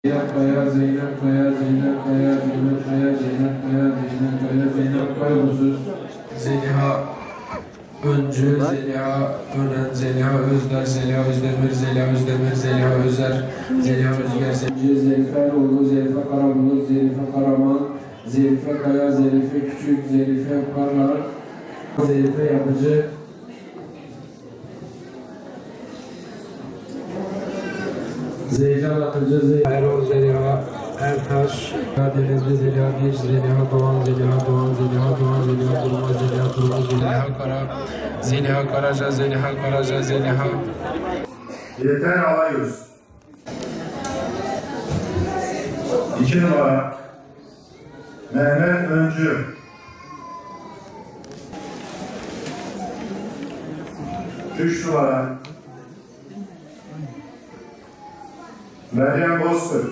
Zeynep Kaya, Zeynep Kaya, Zeynep Kaya, Zeynep Kaya, Zeynep Kaya, Zeynep Kaya, Zeynep Kaybolsuz, Zeliha Öncü, Zeliha Önen, Zeliha Özler, Zeliha Özdemir, Zeliha Özdemir, Zeliha Özer, Zeliha Özger, Zelife Eroğlu, Zelife Karabulut, Zelife Karaman, Zelife Kaya, Zelife Küçük, Zelife Parlar, Zelife Yapıcı, Zeycan Akıncı, Erol, Zeliha Ertaş, Denizli, Zeliha Diş, Zeliha Doğan, Zeliha Doğan, Zeliha Doğan, Zeliha Durmaz, Zeliha Durmaz, Zeliha Kara, Zeliha Karaca, Zeliha Karaca, Zeliha. Yeter Alayüz. 2 numara Mehmet Öncü. 3 numara Meryem Bozkır.